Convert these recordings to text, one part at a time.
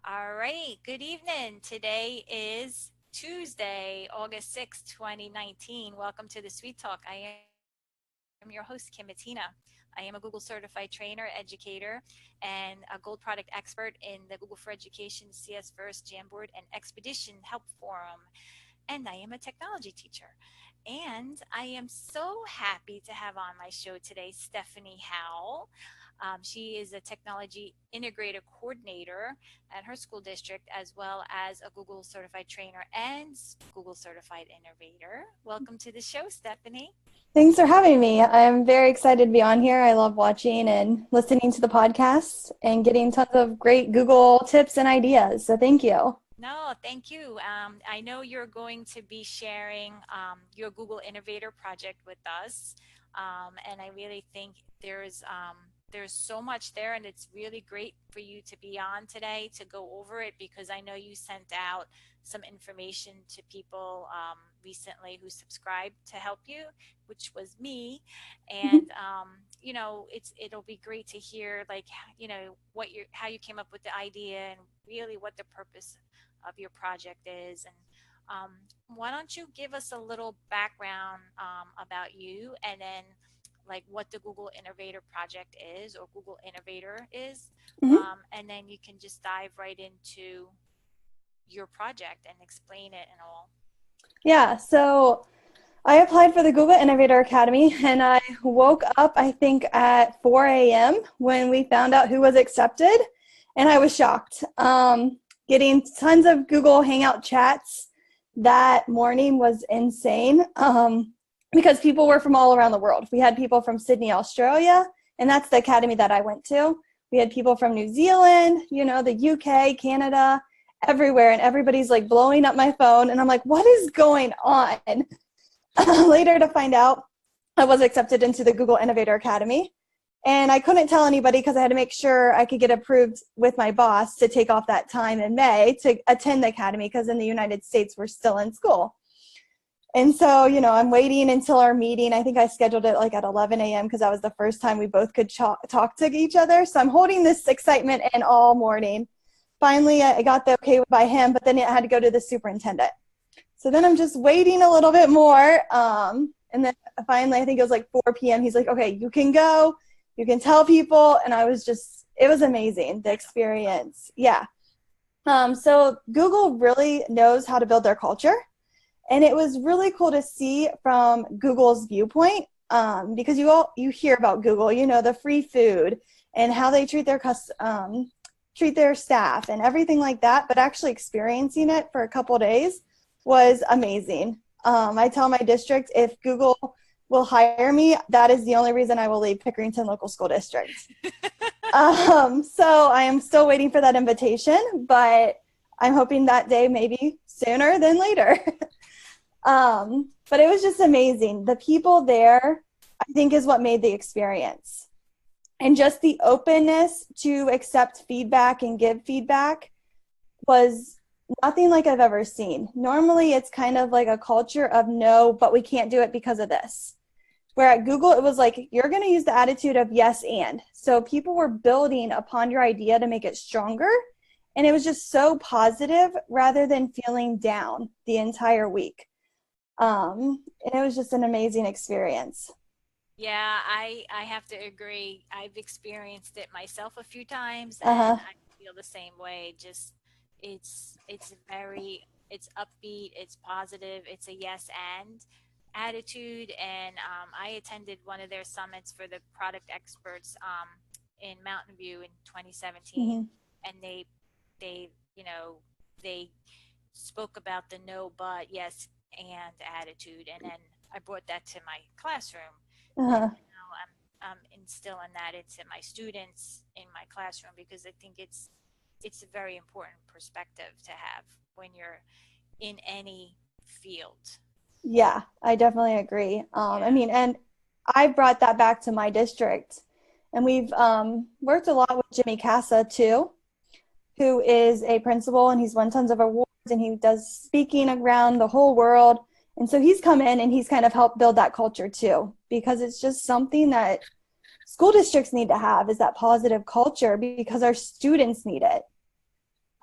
All right, good evening. Today is Tuesday, August 6th, 2019. Welcome to the Sweet Talk. I am your host, Kim Matina. I am a Google certified trainer, educator, and a gold product expert in the Google for Education, CS First, Jamboard, and Expedition Help Forum. And I am a technology teacher. And I am so happy to have on my show today Stephanie Howell. She is a technology integrator coordinator at her school district, as well as a Google certified trainer and Google certified innovator. Welcome to the show, Stephanie. Thanks for having me. I'm very excited to be on here. I love watching and listening to the podcasts and getting tons of great Google tips and ideas. So thank you. No, thank you. I know you're going to be sharing your Google Innovator project with us, and I really think there's so much there, and it's really great for you to be on today to go over it because I know you sent out some information to people recently who subscribed to help you, which was me, and it'll be great to hear what how you came up with the idea and really what the purpose of your project is. And why don't you give us a little background about you, and then like what the Google Innovator project is, or Google Innovator is, Mhm. and then you can just dive right into your project and explain it and all. Yeah, so I applied for the Google Innovator Academy and I woke up, I think, at 4 a.m. when we found out who was accepted, and I was shocked. Getting tons of Google Hangout chats that morning was insane because people were from all around the world. We had people from Sydney, Australia, and that's the academy that I went to. We had people from New Zealand, the UK, Canada, everywhere, and everybody's like blowing up my phone, and I'm like, what is going on? Later to find out I was accepted into the Google Innovator Academy, and I couldn't tell anybody because I had to make sure I could get approved with my boss to take off that time in May to attend the academy, because in the United States we're still in school. And so, I'm waiting until our meeting. I think I scheduled it like at 11 a.m. because that was the first time we both could talk to each other. So I'm holding this excitement in all morning. Finally, I got the okay by him, but then it had to go to the superintendent. So then I'm just waiting a little bit more. And then finally, I think it was like 4 p.m. He's like, okay, you can go. You can tell people. And it was amazing, the experience. Yeah. So Google really knows how to build their culture. And it was really cool to see from Google's viewpoint, because you hear about Google, the free food and how they treat their staff and everything like that. But actually experiencing it for a couple of days was amazing. I tell my district, if Google will hire me, that is the only reason I will leave Pickerington Local School District. So I am still waiting for that invitation, but I'm hoping that day maybe sooner than later. But it was just amazing. The people there, I think, is what made the experience. And just the openness to accept feedback and give feedback was nothing like I've ever seen. Normally, it's kind of like a culture of no, but we can't do it because of this. Where at Google, it was like, you're going to use the attitude of yes and. So people were building upon your idea to make it stronger. And it was just so positive rather than feeling down the entire week. And it was just an amazing experience. Yeah, I have to agree. I've experienced it myself a few times, and Uh-huh. I feel the same way. Just it's upbeat, it's positive, it's a yes and attitude. And I attended one of their summits for the product experts in Mountain View in 2017, Mm-hmm. and they they spoke about the no but yes and attitude, and then I brought that to my classroom, and Uh-huh. I'm instilling that into my students in my classroom because I think it's a very important perspective to have when you're in any field. Yeah, I definitely agree. I Yeah. mean, and I brought that back to my district, and we've worked a lot with Jimmy Casa too, who is a principal, and he's won tons of awards, and he does speaking around the whole world. And so he's come in and he's kind of helped build that culture too, because it's just something that school districts need to have, is that positive culture, because our students need it.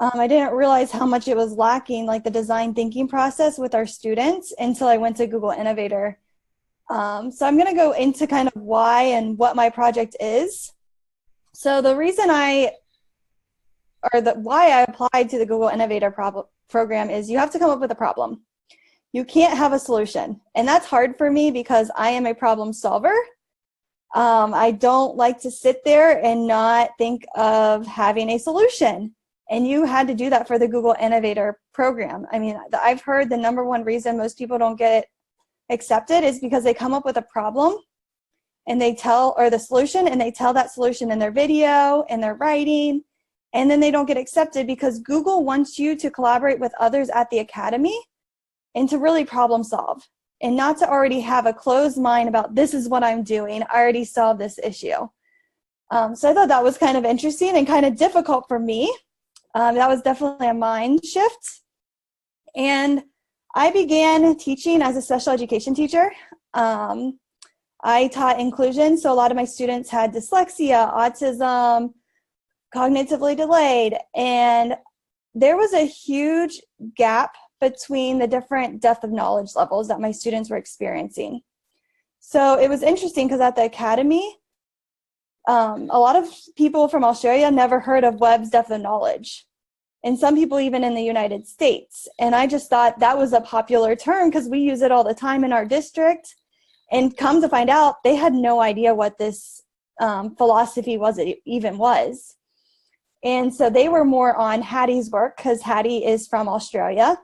I didn't realize how much it was lacking, like the design thinking process with our students, until I went to Google Innovator. So I'm going to go into kind of why and what my project is. So the reason why I applied to the Google Innovator program is you have to come up with a problem. You can't have a solution. And that's hard for me because I am a problem solver. I don't like to sit there and not think of having a solution. And you had to do that for the Google Innovator program. I mean, I've heard the number one reason most people don't get accepted is because they come up with a problem and or the solution, and they tell that solution in their video, in their writing, and then they don't get accepted because Google wants you to collaborate with others at the academy and to really problem solve, and not to already have a closed mind about this is what I'm doing. I already solved this issue. So I thought that was kind of interesting and kind of difficult for me. That was definitely a mind shift. And I began teaching as a special education teacher. I taught inclusion, so a lot of my students had dyslexia, autism, cognitively delayed, and there was a huge gap between the different depth of knowledge levels that my students were experiencing. So it was interesting because at the academy, a lot of people from Australia never heard of Webb's depth of knowledge, and some people even in the United States. And I just thought that was a popular term because we use it all the time in our district. And come to find out, they had no idea what this philosophy even was. And so they were more on Hattie's work because Hattie is from Australia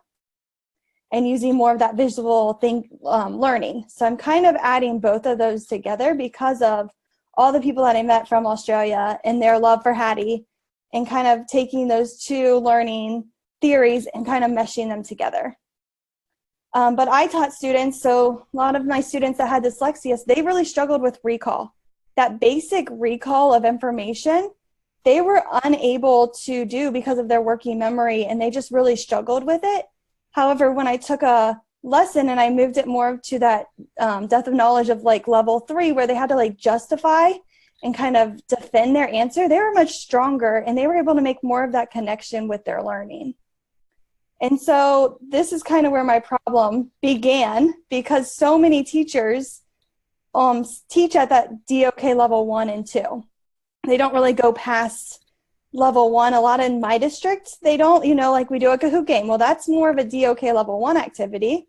and using more of that visual learning. So I'm kind of adding both of those together because of all the people that I met from Australia and their love for Hattie, and kind of taking those two learning theories and kind of meshing them together. But I taught students, so a lot of my students that had dyslexia, they really struggled with recall. That basic recall of information, they were unable to do because of their working memory, and they just really struggled with it. However, when I took a lesson and I moved it more to that depth of knowledge of like level 3, where they had to like justify and kind of defend their answer, they were much stronger and they were able to make more of that connection with their learning. And so this is kind of where my problem began, because so many teachers teach at that DOK level 1 and 2. They don't really go past level 1. A lot in my district, they don't, like we do a Kahoot game. Well, that's more of a DOK level 1 activity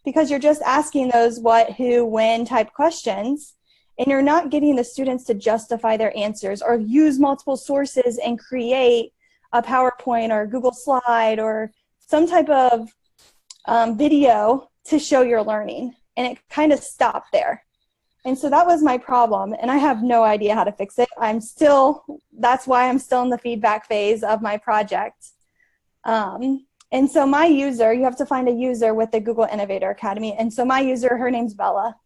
because you're just asking those what, who, when type questions, and you're not getting the students to justify their answers or use multiple sources and create a PowerPoint or Google slide or some type of video to show your learning. And it kind of stopped there. And so that was my problem. And I have no idea how to fix it. That's why I'm still in the feedback phase of my project. And so my user, you have to find a user with the Google Innovator Academy. And so my user, her name's Bella.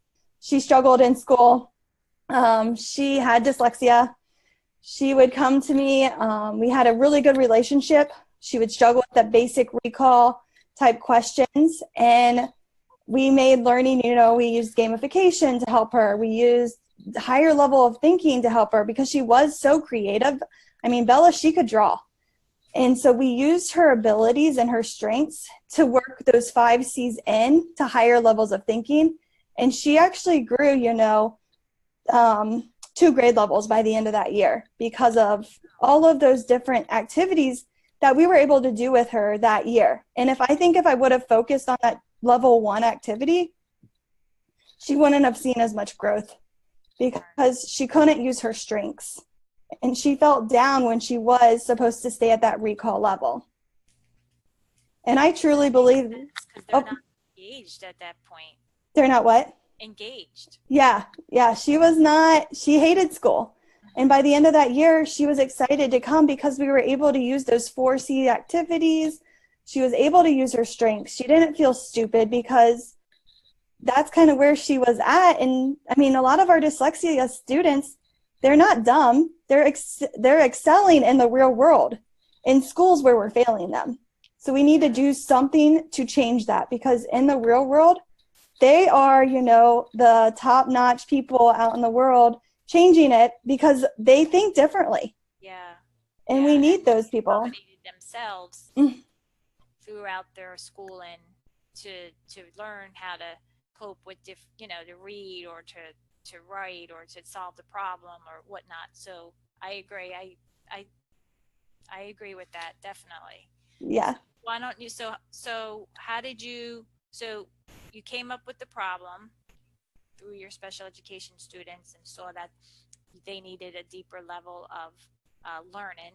She struggled in school. She had dyslexia. She would come to me. We had a really good relationship. She would struggle with that basic recall type questions. And we made learning, we used gamification to help her. We used higher level of thinking to help her because she was so creative. I mean, Bella, she could draw. And so we used her abilities and her strengths to work those 5 C's in to higher levels of thinking. And she actually grew, 2 grade levels by the end of that year because of all of those different activities that we were able to do with her that year. And if I would have focused on that level 1 activity, she wouldn't have seen as much growth because she couldn't use her strengths. And she felt down when she was supposed to stay at that recall level. And I truly believe because they're not engaged at that point. They're not what? Engaged. Yeah. She hated school. And by the end of that year, she was excited to come because we were able to use those 4C activities. She was able to use her strengths. She didn't feel stupid because that's kind of where she was at. And I mean, a lot of our dyslexia students, they're not dumb. They're excelling in the real world, in schools where we're failing them. So we need to do something to change that, because in the real world, they are, the top-notch people out in the world changing it because they think differently. Yeah. And we Yeah, need and those people. accommodated themselves throughout their schooling to learn how to cope with to read or to write or to solve the problem or whatnot. So I agree. I I agree with that definitely. Yeah. So why don't you so how did you so you came up with the problem through your special education students and saw that they needed a deeper level of learning.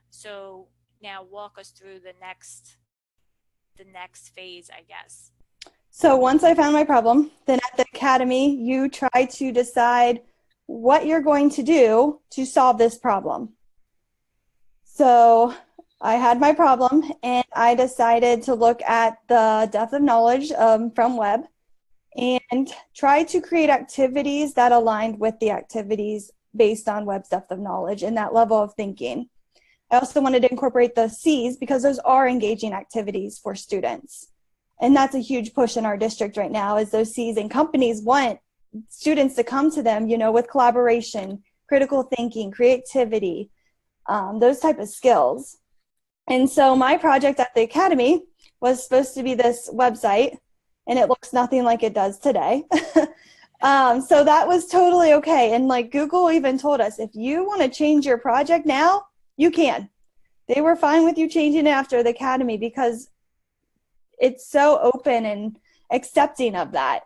So now walk us through the next phase, I guess. So once I found my problem, then at the academy, you try to decide what you're going to do to solve this problem. So I had my problem and I decided to look at the depth of knowledge from web and try to create activities that aligned with the activities based on web's depth of knowledge and that level of thinking. I also wanted to incorporate the C's because those are engaging activities for students. And that's a huge push in our district right now is those C's, and companies want students to come to them, with collaboration, critical thinking, creativity, those type of skills. And so my project at the academy was supposed to be this website, and it looks nothing like it does today. So that was totally okay. And like Google even told us, if you want to change your project now, you can. They were fine with you changing it after the academy because it's so open and accepting of that.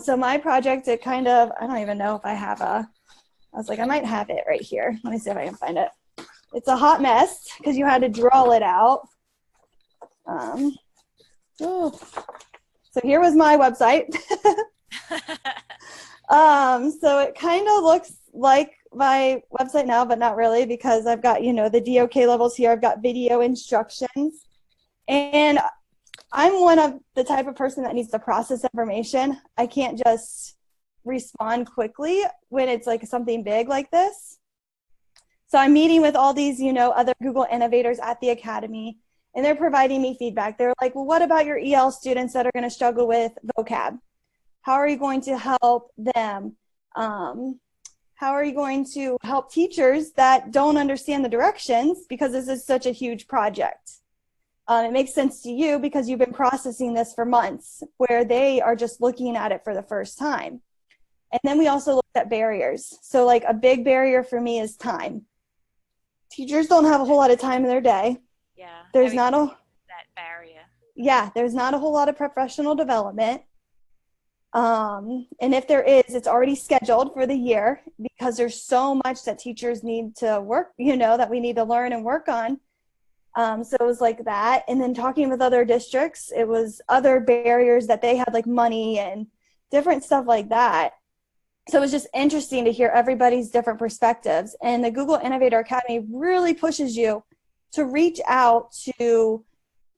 So my project, I don't even know if I was like, I might have it right here. Let me see if I can find it. It's a hot mess because you had to draw it out. So here was my website. So it kind of looks like my website now, but not really because I've got, the DOK levels here. I've got video instructions. And I'm one of the type of person that needs to process information. I can't just respond quickly when it's like something big like this. So I'm meeting with all these, other Google innovators at the academy, and they're providing me feedback. They're like, well, what about your EL students that are going to struggle with vocab? How are you going to help them? How are you going to help teachers that don't understand the directions because this is such a huge project? It makes sense to you because you've been processing this for months, where they are just looking at it for the first time. And then we also looked at barriers. So like a big barrier for me is time. Teachers don't have a whole lot of time in their day. Yeah. There's not that barrier. Yeah, there's not a whole lot of professional development. And if there is, it's already scheduled for the year because there's so much that teachers need to work, that we need to learn and work on. So it was like that. And then talking with other districts, it was other barriers that they had, like money and different stuff like that. So it was just interesting to hear everybody's different perspectives. And the Google Innovator Academy really pushes you to reach out to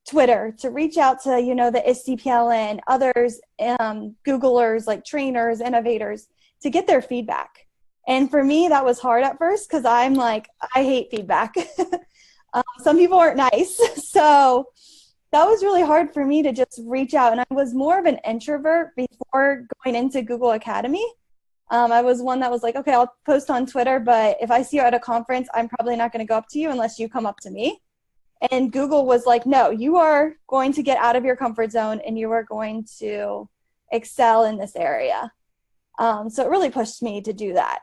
Twitter, to reach out to, the ISTPLN, others, Googlers, like trainers, innovators, to get their feedback. And for me, that was hard at first because I'm like, I hate feedback. Some people aren't nice. So that was really hard for me to just reach out. And I was more of an introvert before going into Google Academy. I was one that was like, okay, I'll post on Twitter, but if I see you at a conference, I'm probably not going to go up to you unless you come up to me. And Google was like, no, you are going to get out of your comfort zone and you are going to excel in this area. So it really pushed me to do that.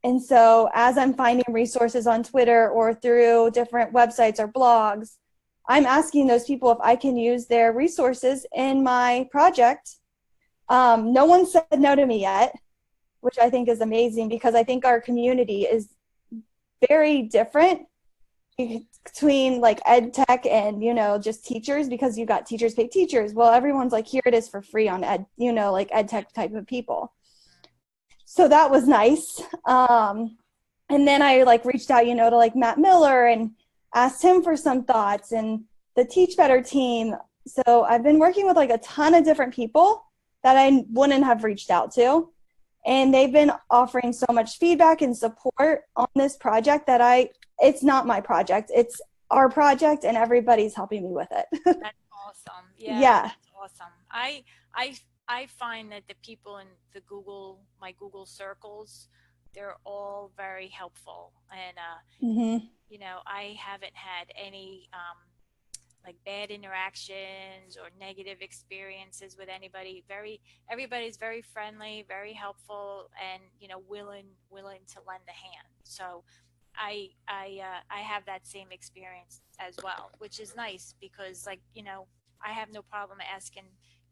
And so as I'm finding resources on Twitter or through different websites or blogs, I'm asking those people if I can use their resources in my project. No one said no to me yet, which I think is amazing because I think our community is very different between like ed tech and, just teachers, because you've got teachers pay teachers. Well, everyone's like, here it is for free on ed, like ed tech type of people. So that was nice. And then I like reached out, to like Matt Miller and asked him for some thoughts, and the Teach Better team. So I've been working with like a ton of different people that I wouldn't have reached out to. And they've been offering so much feedback and support on this project that it's not my project, it's our project, and everybody's helping me with it. That's awesome. Yeah, Yeah. that's awesome. I find that the people in my Google circles they're all very helpful. And, Mm-hmm. you know, I haven't had any like bad interactions or negative experiences with anybody. Everybody's very friendly, very helpful, and you know, willing to lend a hand. So I have that same experience as well, which is nice because, like, you know, I have no problem asking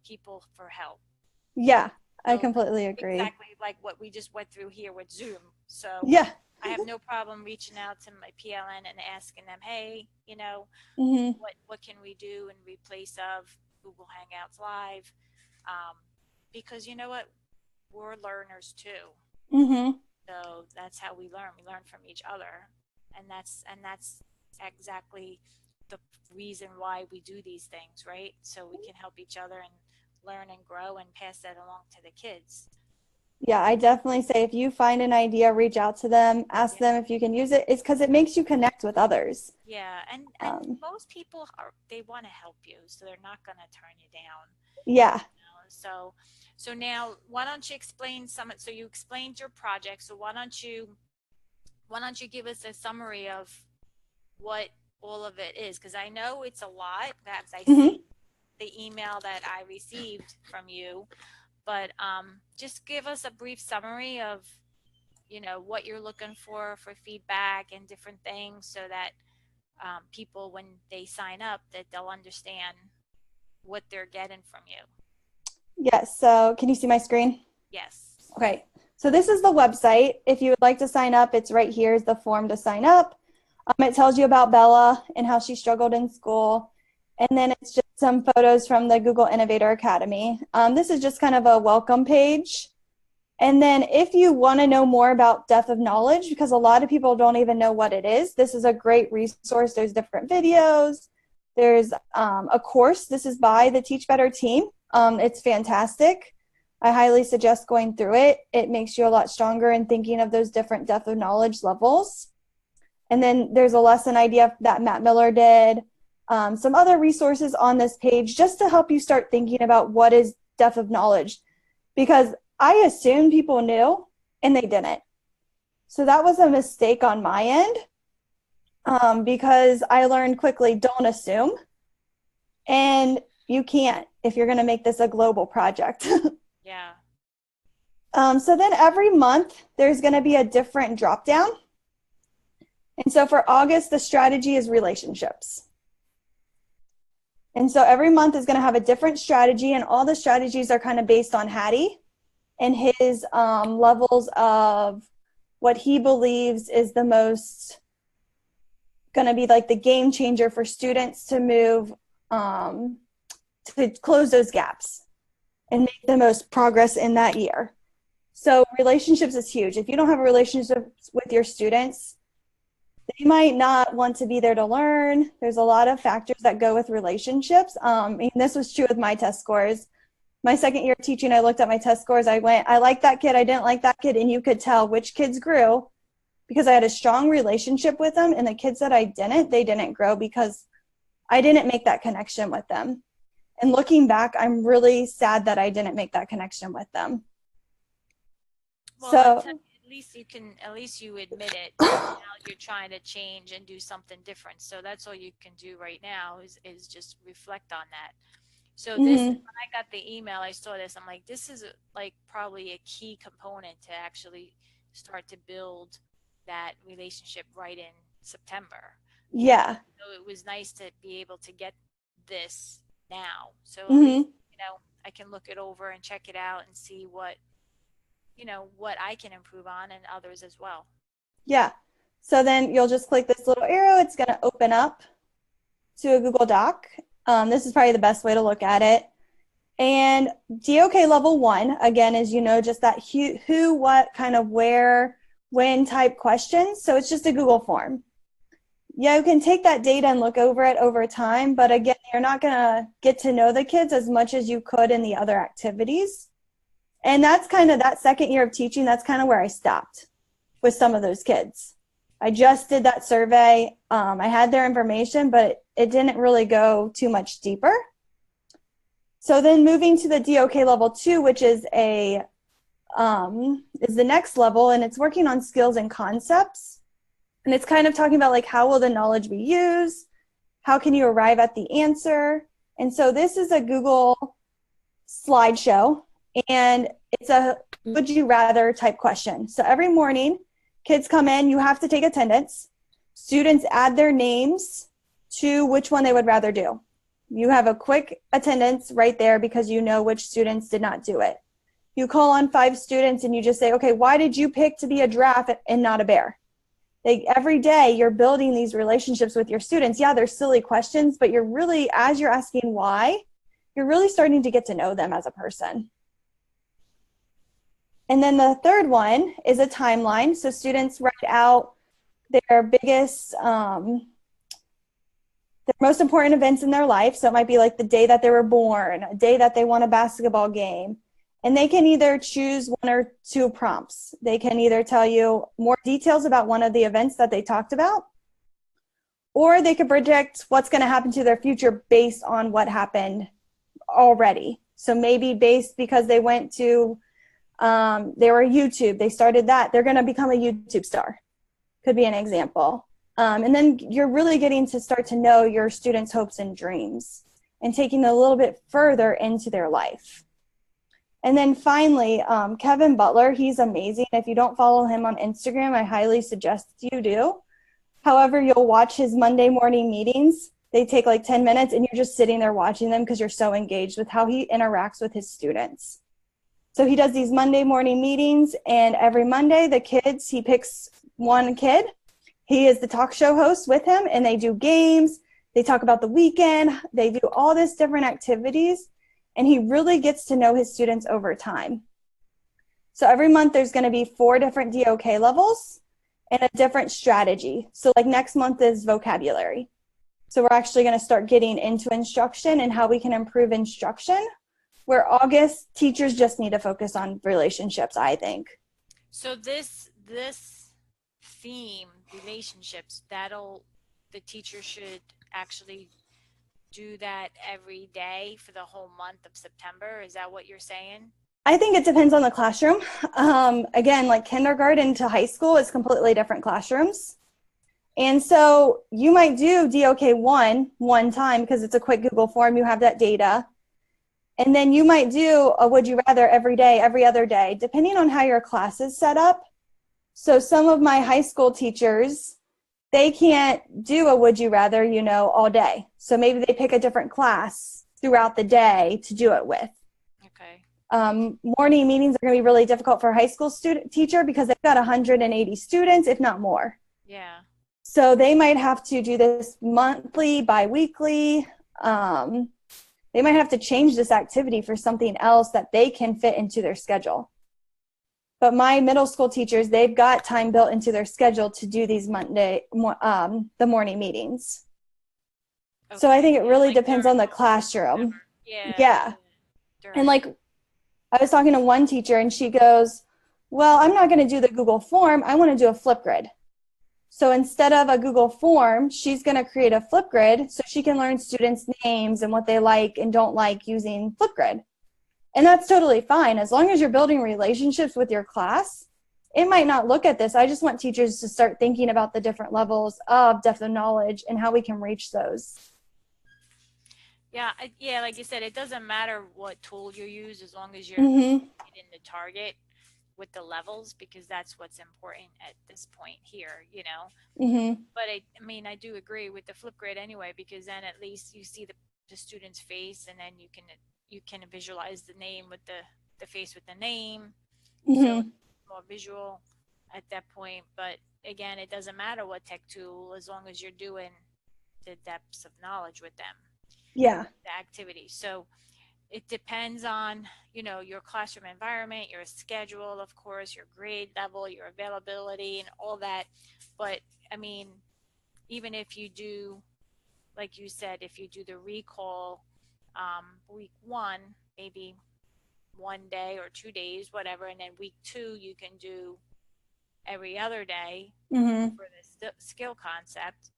people for help. Yeah, I So completely agree. exactly like what we just went through here with Zoom. So Yeah. I have no problem reaching out to my PLN and asking them, hey, you know, Mm-hmm. what can we do in replace of Google Hangouts Live? Um, because you know what, we're learners too. Mm-hmm. So that's how we learn. We learn from each other, and that's exactly the reason why we do these things, right? So we can help each other and learn and grow and pass that along to the kids. Yeah, I definitely say if you find an idea, reach out to them, ask Yeah. them if you can use it. It's because it makes you connect with others. Yeah, and Um, most people are, they want to help you, so they're not going to turn you down. yeah. So, so now why don't you explain some, so you explained your project. So why don't you give us a summary of what all of it is? Because I know it's a lot, as I see Mm-hmm. the email that I received from you, but just give us a brief summary of, you know, what you're looking for feedback and different things so that people, when they sign up, that they'll understand what they're getting from you. Yes. So can you see my screen? Yes. Okay. So this is the website. If you would like to sign up, it's right here is the form to sign up. It tells you about Bella and how she struggled in school. And then it's just some photos from the Google Innovator Academy. This is just kind of a welcome page. And then if you want to know more about Depth of Knowledge, because a lot of people don't even know what it is, this is a great resource. There's different videos. There's a course. This is by the Teach Better team. It's fantastic. I highly suggest going through it. It makes you a lot stronger in thinking of those different depth of knowledge levels. And then there's a lesson idea that Matt Miller did. Some other resources on this page just to help you start thinking about what is depth of knowledge. Because I assumed people knew and they didn't. So that was a mistake on my end because I learned quickly don't assume. And you can't if you're going to make this a global project. Yeah. So then every month there's going to be a different drop down. And so for August, the strategy is relationships. And so every month is going to have a different strategy, and all the strategies are kind of based on Hattie and his levels of what he believes is the most going to be like the game changer for students to move to close those gaps and make the most progress in that year. So relationships is huge. If you don't have a relationship with your students, they might not want to be there to learn. There's a lot of factors that go with relationships. And this was true with my test scores. My second year of teaching, I looked at my test scores. I went, I like that kid, I didn't like that kid. And you could tell which kids grew because I had a strong relationship with them. And the kids that I didn't, they didn't grow because I didn't make that connection with them. And looking back, I'm really sad that I didn't make that connection with them. Well, So, at least you admit it. Now you're trying to change and do something different. So that's all you can do right now is just reflect on that. So this, when mm-hmm. I got the email, I saw this. I'm like, this is like probably a key component to actually start to build that relationship right in September. You know, Yeah. so it was nice to be able to get this now. So at least, Mm-hmm. you know, I can look it over and check it out and see what, you know, what I can improve on and others as well. Yeah. So then you'll just click this little arrow. It's going to open up to a Google Doc. This is probably the best way to look at it. And DOK level 1, again, is, you know, just that who, what, kind of where, when type questions. So it's just a Google form. Yeah, you can take that data and look over it over time. But again, you're not going to get to know the kids as much as you could in the other activities. And that's kind of that second year of teaching. That's kind of where I stopped with some of those kids. I just did that survey. I had their information, but it didn't really go too much deeper. So then moving to the DOK level 2, which is a is the next level, and it's working on skills and concepts. And it's kind of talking about like, how will the knowledge be used? How can you arrive at the answer? And so this is a Google slideshow, and it's a would you rather type question. So every morning, kids come in, you have to take attendance. Students add their names to which one they would rather do. You have a quick attendance right there because you know which students did not do it. You call on 5 students and you just say, okay, why did you pick to be a giraffe and not a bear? Every day you're building these relationships with your students. Yeah, they're silly questions, but you're really, as you're asking why, you're really starting to get to know them as a person. And then the third one is a timeline. So students write out their biggest, their most important events in their life. So it might be like the day that they were born, a day that they won a basketball game. And they can either choose 1 or 2 prompts. They can either tell you more details about one of the events that they talked about, or they could predict what's going to happen to their future based on what happened already. So maybe based because they went to, they were YouTube, they started that, they're going to become a YouTube star. Could be an example. And then you're really getting to start to know your students' hopes and dreams and taking it a little bit further into their life. And then finally, Kevin Butler, he's amazing. If you don't follow him on Instagram, I highly suggest you do. However, you'll watch his Monday morning meetings. They take like 10 minutes and you're just sitting there watching them because you're so engaged with how he interacts with his students. So he does these Monday morning meetings, and every Monday he picks one kid. He is the talk show host with him, and they do games. They talk about the weekend. They do all these different activities. And he really gets to know his students over time. So every month there's going to be 4 different DOK levels and a different strategy. So like next month is vocabulary. So we're actually going to start getting into instruction and how we can improve instruction, where August, teachers just need to focus on relationships, I think. So this theme, relationships, the teacher should actually do that every day for the whole month of September? Is that what you're saying? I think it depends on the classroom. Again, like kindergarten to high school is completely different classrooms. And so you might do DOK 1 time because it's a quick Google form. You have that data. And then you might do a would you rather every day, every other day, depending on how your class is set up. So some of my high school teachers, they can't do a would you rather, all day. So maybe they pick a different class throughout the day to do it with. Okay. Morning meetings are going to be really difficult for a high school teacher because they've got 180 students, if not more. Yeah. So they might have to do this monthly, bi-weekly. They might have to change this activity for something else that they can fit into their schedule. But my middle school teachers, they've got time built into their schedule to do these the morning meetings. Okay. So I think it really depends on the classroom. Yeah. And like, I was talking to one teacher and she goes, well, I'm not going to do the Google form. I want to do a Flipgrid. So instead of a Google form, she's going to create a Flipgrid so she can learn students' names and what they like and don't like using Flipgrid. And that's totally fine. As long as you're building relationships with your class, it might not look at this. I just want teachers to start thinking about the different levels of depth of knowledge and how we can reach those. Yeah, like you said, it doesn't matter what tool you use as long as you're Mm-hmm. in the target with the levels, because that's what's important at this point here, Mm-hmm. But I do agree with the Flipgrid anyway, because then at least you see the student's face, and then you can visualize the name with the face with the name. Mm-hmm. So it's more visual at that point. But again, it doesn't matter what tech tool as long as you're doing the depths of knowledge with them. Yeah. The activity. So it depends on, your classroom environment, your schedule, of course, your grade level, your availability, and all that. But even if you do, like you said, if you do the recall week 1, maybe 1 day or 2 days, whatever, and then week 2 you can do every other day Mm-hmm. for the skill concept,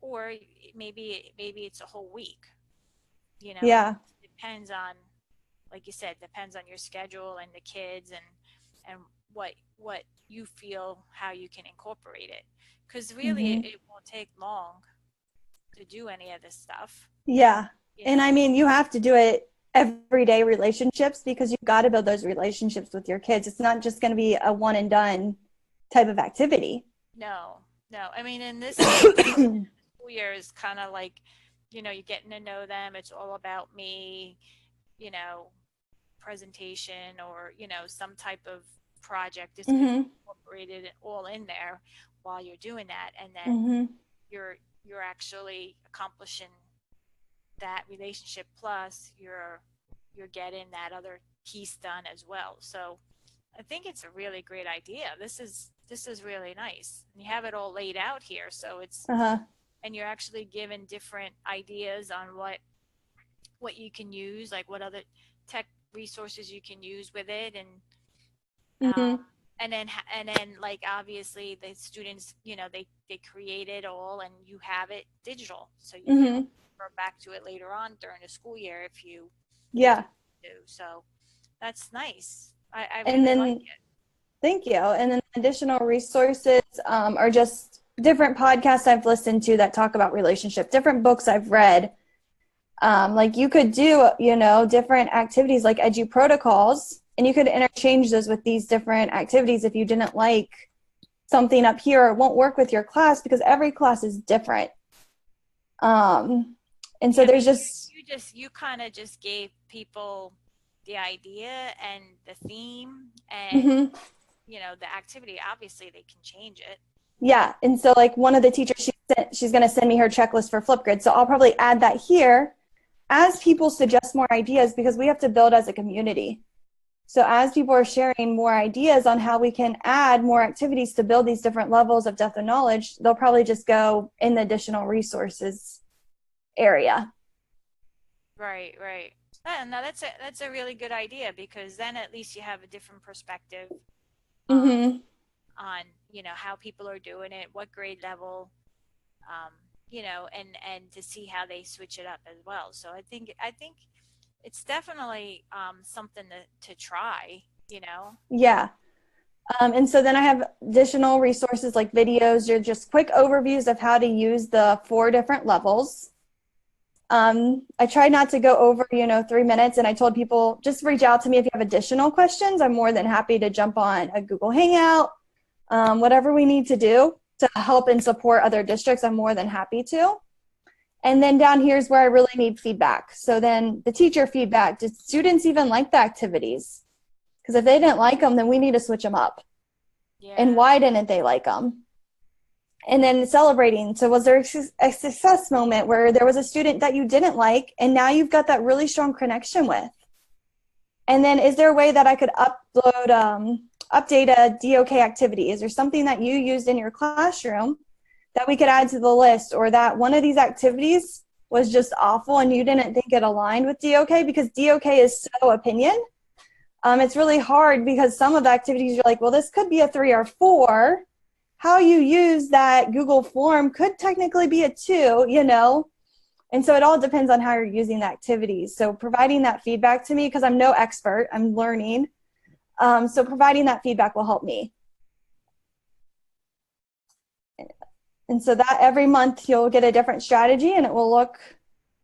or maybe it's a whole week, Yeah. it depends on like you said, depends on your schedule and the kids and what you feel how you can incorporate it. Because really, Hmm. it won't take long to do any of this stuff, Yeah. you And I know. mean, you have to do it everyday relationships because you've got to build those relationships with your kids. It's not just going to be a one and done type of activity. No, no. I mean, in this case, school year is kind of like, you're getting to know them. It's all about me, you know, presentation or, some type of project is going to Hmm. be incorporated all in there while you're doing that. And then Hmm. you're actually accomplishing that relationship plus you're getting that other piece done as well. So I think it's a really great idea. This is really nice. And you have it all laid out here, so it's Uh-huh. and you're actually given different ideas on what you can use, like what other tech resources you can use with it, um, Hmm. and then like obviously the students, they create it all, and you have it digital, so you can Hmm. refer back to it later on during the school year if you Yeah. do. So that's nice. I And really like then thank you. And then additional resources are just different podcasts I've listened to that talk about relationship, different books I've read. Like you could do, different activities like edu protocols, and you could interchange those with these different activities if you didn't like something up here, it won't work with your class because every class is different. Um, and so Yeah, there's but just, you kind of just gave people the idea and the theme and mhm. the activity. Obviously, they can change it. Yeah. And so like one of the teachers, she's going to send me her checklist for Flipgrid. So I'll probably add that here as people suggest more ideas because we have to build as a community. So as people are sharing more ideas on how we can add more activities to build these different levels of depth of knowledge, they'll probably just go in the additional resources area. Right, right. Yeah, no, that's a really good idea because then at least you have a different perspective um, Mm-hmm. on how people are doing it, what grade level, um, and to see how they switch it up as well. So I think it's definitely something to try. You know. Yeah. And so then I have additional resources like videos or just quick overviews of how to use the 4 different levels. I tried not to go over, 3 minutes, and I told people just reach out to me if you have additional questions. I'm more than happy to jump on a Google Hangout, whatever we need to do to help and support other districts. I'm more than happy to. And then down here is where I really need feedback. So then the teacher feedback, did students even like the activities? Because if they didn't like them, then we need to switch them up. And Yeah. why didn't they like them? And then celebrating. So was there a success moment where there was a student that you didn't like and now you've got that really strong connection with? And then is there a way that I could update a DOK activity? Is there something that you used in your classroom that we could add to the list, or that one of these activities was just awful and you didn't think it aligned with DOK? Because DOK is so opinion. It's really hard because some of the activities you're like, well, this could be a 3 or 4. How you use that Google form could technically be a 2. And so it all depends on how you're using the activities. So providing that feedback to me, because I'm no expert, I'm learning. So providing that feedback will help me. And so that every month you'll get a different strategy and it will look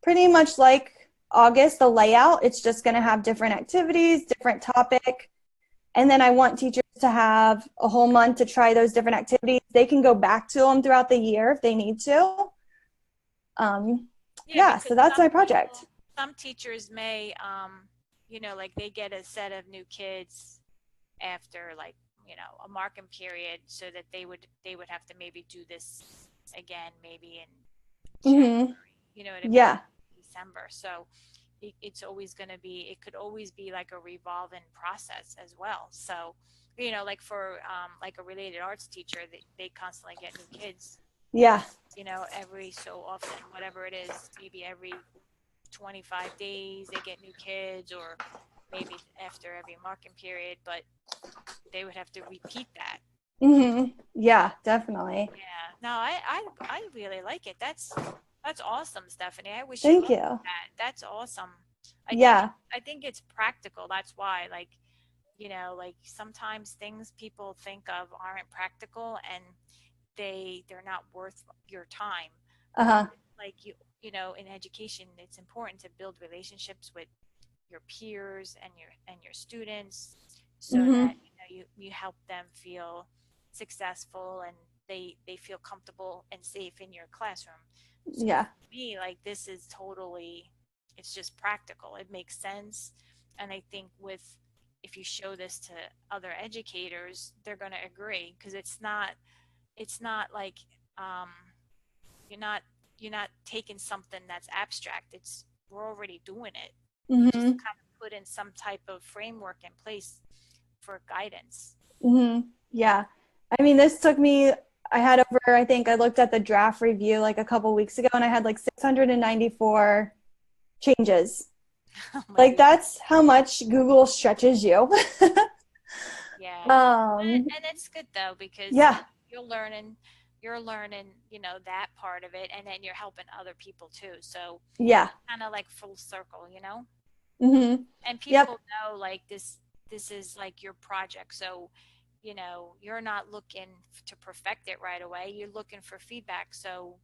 pretty much like August, the layout. It's just going to have different activities, different topic. And then I want teachers to have a whole month to try those different activities. They can go back to them throughout the year if they need to. Um, Yeah, yeah, because so that's my project. some teachers may, like they get a set of new kids after like, a marking period so that they would have to maybe do this again, maybe in Mm-hmm. January, you know what I mean? Yeah, December. So it's always going to be, it could always be like a revolving process as well. So, like for, like a related arts teacher, they constantly get new kids, yeah, every so often, whatever it is, maybe every 25 days they get new kids, or maybe after every marking period, but they would have to repeat that. mm-hmm. Yeah, definitely. Yeah. No, I really like it. That's awesome, Stephanie. I wish you Thank luck with you. that. That's awesome. I think Yeah. I think it's practical. That's why, like, like sometimes things people think of aren't practical and they're not worth your time. But Uh-huh. like in education, it's important to build relationships with your peers and your students so that Mm-hmm. you help them feel successful and they feel comfortable and safe in your classroom. So Yeah. for me, like, this is totally, it's just practical, it makes sense. And I think with if you show this to other educators, they're going to agree, because it's not like um you're not you're not taking something that's abstract. It's We're already doing it. You just Mm-hmm. kind of put in some type of framework in place for guidance. Mm-hmm. Yeah. I mean, this took me, I had over, I think I looked at the draft review like a couple weeks ago and I had like 694 changes. Oh my Like goodness. that's how much Google stretches you. Yeah. Um, And it's good though, because yeah. you're learning, that part of it, and then you're helping other people too. So Yeah. kind of like full circle. Mm-hmm. And Yep. people know, like, this is like your project. So you're not looking to perfect it right away, you're looking for feedback. So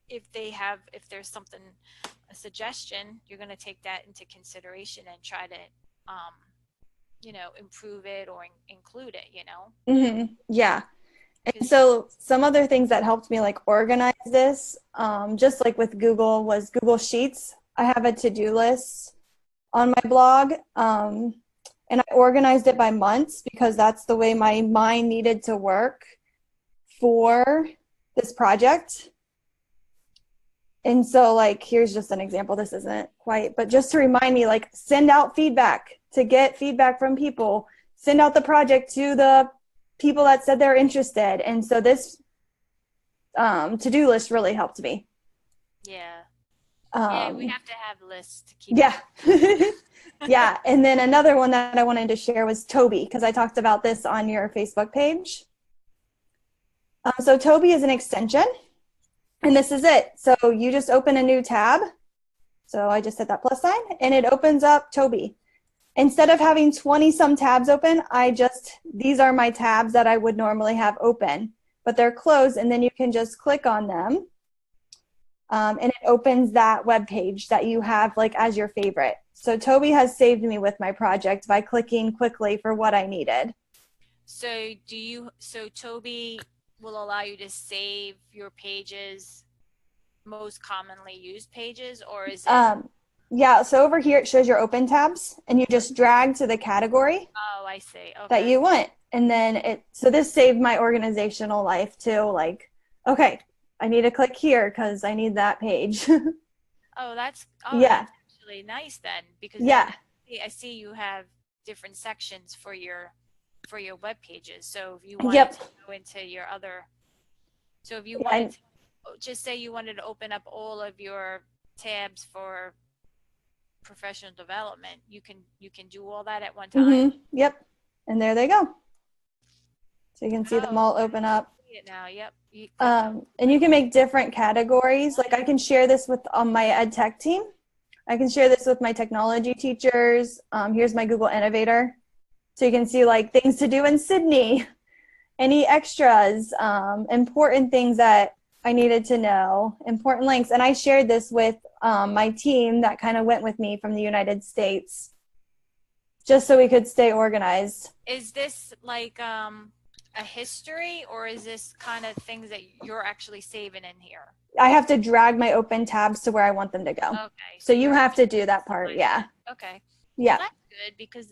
if there's something, a suggestion, you're going to take that into consideration and try to um improve it or include it. Mm-hmm. Yeah. And Because so some other things that helped me like organize this, just like with Google, was Google Sheets. I have a to-do list on my blog, and I organized it by months because that's the way my mind needed to work for this project. And so, like, here's just an example. This isn't quite, but just to remind me, like, send out feedback, to get feedback from people, send out the project to the people that said they're interested. And so this to-do list really helped me. yeah, yeah, we Um, have to have lists to keep yeah. track of. Yeah. And then another one that I wanted to share was Toby, because I talked about this on your Facebook page. So Toby is an extension, and this is it. So you just open a new tab. So I just hit that plus sign, and it opens up Toby. Instead of having 20 some tabs open, these are my tabs that I would normally have open, but they're closed, and then you can just click on them. And it opens that web page that you have like as your favorite. So Toby has saved me with my project by clicking quickly for what I needed. So Toby will allow you to save your pages, most commonly used pages, or is it? Um, yeah, so over here it shows your open tabs, and you just drag to the category Oh, I see. that Okay. you want. And then so this saved my organizational life too. Like, okay, I need to click here because I need that page. That's Yeah, actually nice then, because then yeah, I see you have different sections for your web pages. So if you wanted yep. to go into your other, so if you Yeah, wanted to, just say you wanted to open up all of your tabs for professional development, you can do all that at one time. yep. And there they go. So you can see them Oh, all open up. I see it now. Yep. You click on And you can make different categories. Like I can share this with my ed tech team. I can share this with my technology teachers. Here's my Google Innovator. So you can see like things to do in Sydney, any extras, important things that I needed to know, important links. And I shared this with my team that kind of went with me from the United States, just so we could stay organized. Is this like a history, or is this kind of things that you're actually saving in here? I have to drag my open tabs to where I want them to go. Okay, So so you you're have to actually do that part. customizing Yeah. it. Okay. Well, Yeah. that's good, because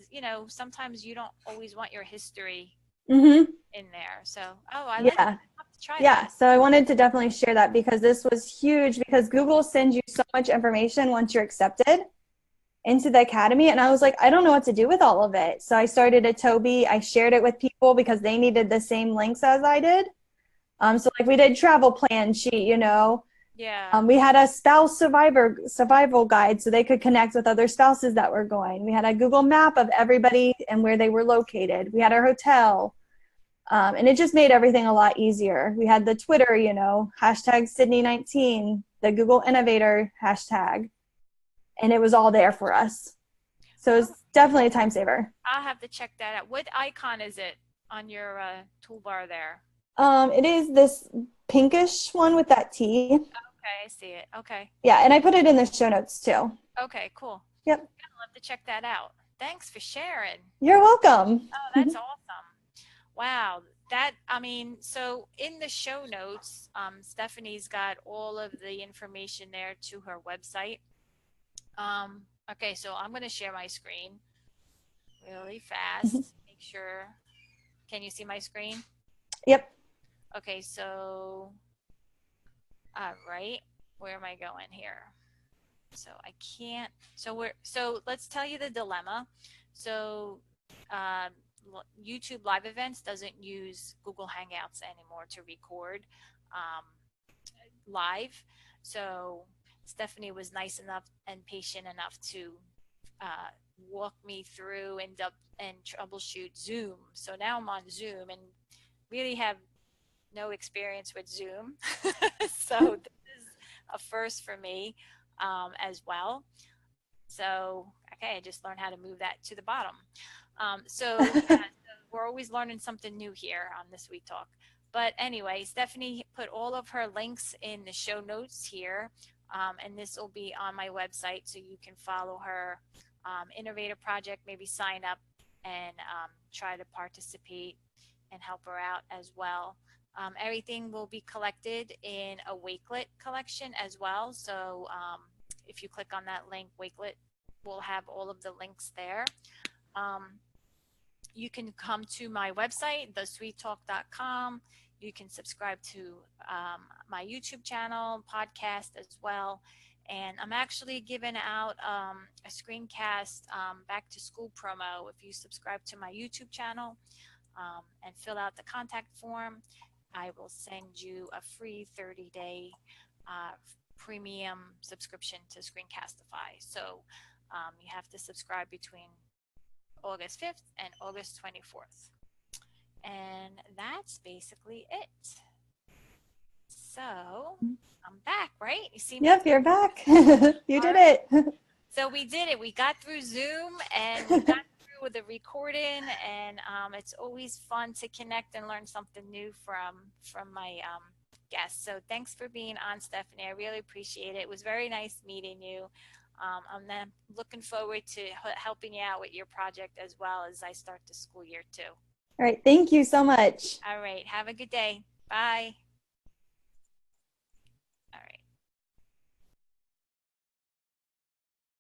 sometimes you don't always want your history Mm-hmm. in there. So, I like Yeah. that. I'll have to try Yeah. that. So I wanted to definitely share that because this was huge, because Google sends you so much information once you're accepted into the academy. And I was like, I don't know what to do with all of it. So I started a Toby. I shared it with people because they needed the same links as I did. So like we did travel plan sheet. Yeah. We had a spouse survival guide so they could connect with other spouses that were going. We had a Google map of everybody and where they were located. We had our hotel. And it just made everything a lot easier. We had the Twitter, hashtag Sydney19, the Google Innovator hashtag. and it was all there for us. So Oh, it's definitely a time saver. I'll have to check that out. What icon is it on your toolbar there? It is this pinkish one with that T. Okay, I see it. Okay. Yeah, and I put it in the show notes too. Okay, cool. Yep. Yeah, I'll have to check that out. Thanks for sharing. You're welcome. Oh, that's awesome. Wow. That, I mean, so in the show notes, Stephanie's got all of the information there to her website. Okay, so I'm going to share my screen really fast. Make sure. Can you see my screen? Yep. Okay, so, all right. Where am I going here? So I can't. So let's tell you the dilemma. So um, YouTube live events doesn't use Google Hangouts anymore to record um, live. So Stephanie was nice enough and patient enough to walk me through and troubleshoot Zoom. So now I'm on Zoom and really have no experience with Zoom. So this is a first for me as well. So, okay, I just learned how to move that to the bottom. So, yeah, so we're always learning something new here on This Week Talk. But anyway, Stephanie put all of her links in the show notes here, and this will be on my website so you can follow her Innovator project, maybe sign up and try to participate and help her out as well. Everything will be collected in a Wakelet collection as well. So if you click on that link, Wakelet will have all of the links there. You can come to my website, thesweettalk.com. You can subscribe to my YouTube channel, podcast as well. And I'm actually giving out a screencast back to school promo. If you subscribe to my YouTube channel and fill out the contact form, I will send you a free 30-day premium subscription to Screencastify. So you have to subscribe between August 5th and August 24th. And that's basically it. So I'm back, right? You see me? Yep, you're back. You did it. So we did it. We got through Zoom and we got through the recording, and it's always fun to connect and learn something new from my guests. So thanks for being on, Stephanie. I really appreciate it. It was very nice meeting you. I'm then looking forward to helping you out with your project as well as I start the school year too. All right. Thank you so much. All right. Have a good day. Bye.